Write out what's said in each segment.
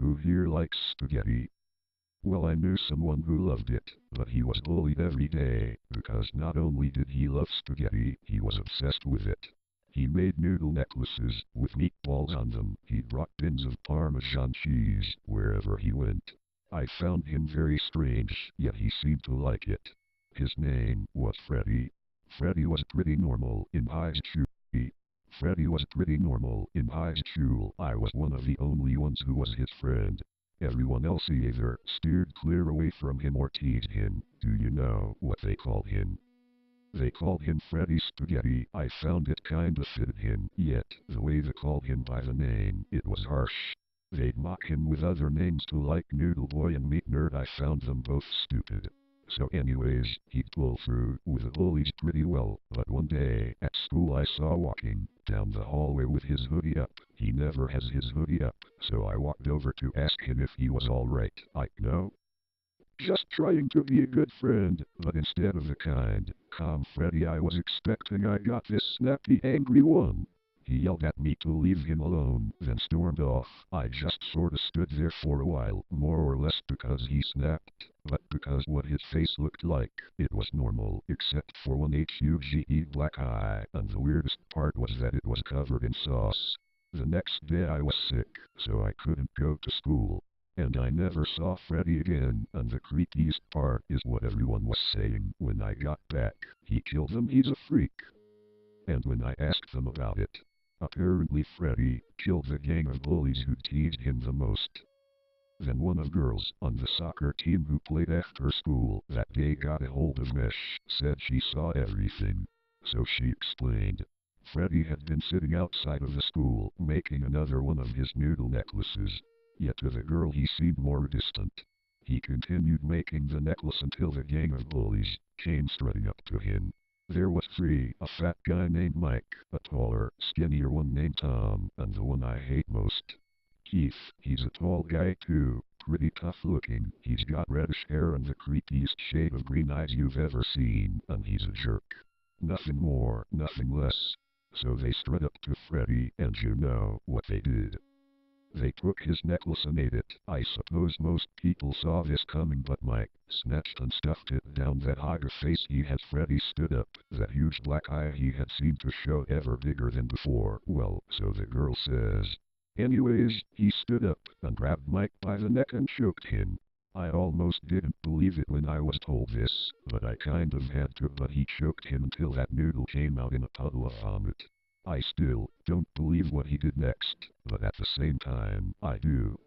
Who here likes spaghetti? Well, I knew someone who loved it, but he was bullied every day, because not only did he love spaghetti, he was obsessed with it. He made noodle necklaces with meatballs on them. He brought bins of Parmesan cheese wherever he went. I found him very strange, yet he seemed to like it. His name was Freddie. Freddie was pretty normal in high school. Freddie was pretty normal in high school. I was one of the only ones who was his friend. Everyone else either steered clear away from him or teased him. Do you know what they called him? They called him Freddie Spagetti. I found it kinda fitted him, yet the way they called him by the name, it was harsh. They'd mock him with other names too, like Noodle Boy and Meat Nerd. I found them both stupid. So anyways, he'd pull through with the bullies pretty well, but one day at school I saw walking down the hallway with his hoodie up. He never has his hoodie up, so I walked over to ask him if he was alright. No, just trying to be a good friend, but instead of the kind, calm Freddy I was expecting, I got this snappy, angry one. He yelled at me to leave him alone, then stormed off. I just sorta stood there for a while, more or less because he snapped, but because what his face looked like, it was normal, except for one huge black eye, and the weirdest part was that it was covered in sauce. The next day I was sick, so I couldn't go to school. And I never saw Freddy again, and the creepiest part is what everyone was saying when I got back. He killed them, he's a freak. And when I asked them about it, apparently Freddy killed the gang of bullies who teased him the most. Then one of the girls on the soccer team who played after school that day got a hold of Mesh, said she saw everything. So she explained. Freddy had been sitting outside of the school, making another one of his noodle necklaces. Yet to the girl he seemed more distant. He continued making the necklace until the gang of bullies came strutting up to him. There was three, a fat guy named Mike, a taller, skinnier one named Tom, and the one I hate most, Keith. He's a tall guy too, pretty tough looking. He's got reddish hair and the creepiest shade of green eyes you've ever seen, and he's a jerk. Nothing more, nothing less. So they strut up to Freddy, and you know what they did. They took his necklace and ate it. I suppose most people saw this coming, but Mike snatched and stuffed it down that hogger face he had. Freddy stood up, that huge black eye he had seemed to show ever bigger than before. Well, so the girl says. Anyways, he stood up and grabbed Mike by the neck and choked him. I almost didn't believe it when I was told this, but I kind of had to. But he choked him until that noodle came out in a puddle of vomit. I still don't believe what he did next, but at the same time, I do.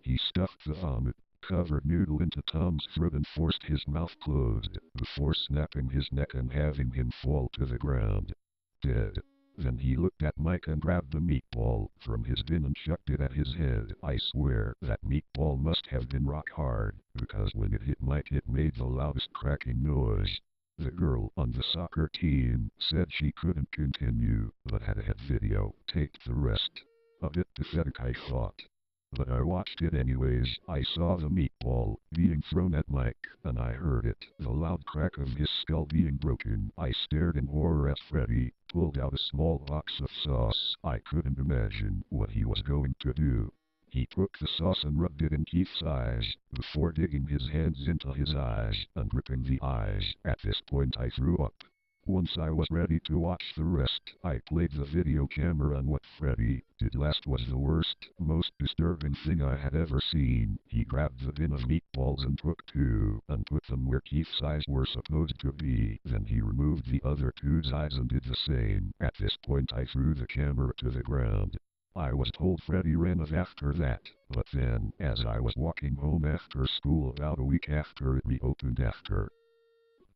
He stuffed the vomit covered noodle into Tom's throat and forced his mouth closed, before snapping his neck and having him fall to the ground, dead. Then he looked at Mike and grabbed the meatball from his bin and chucked it at his head. I swear that meatball must have been rock hard, because when it hit Mike it made the loudest cracking noise. The girl on the soccer team said she couldn't continue, but had a video taped the rest. A bit pathetic, I thought. But I watched it anyways. I saw the meatball being thrown at Mike, and I heard it, the loud crack of his skull being broken. I stared in horror at Freddy, pulled out a small box of sauce. I couldn't imagine what he was going to do. He took the sauce and rubbed it in Keith's eyes, before digging his hands into his eyes and ripping the eyes. At this point I threw up. Once I was ready to watch the rest, I played the video camera, and what Freddy did last was the worst, most disturbing thing I had ever seen. He grabbed the bin of meatballs and took two, and put them where Keith's eyes were supposed to be. Then he removed the other two's eyes and did the same. At this point I threw the camera to the ground. I was told Freddy ran off after that, but then, as I was walking home after school about a week after it reopened after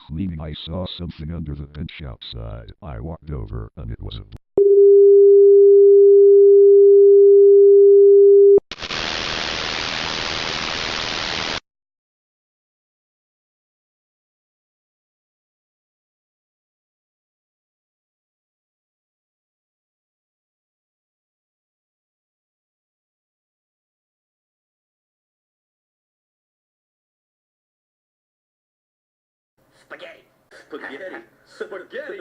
cleaning, I saw something under the bench outside. I walked over, and it was a Spaghetti. Spaghetti. Spaghetti.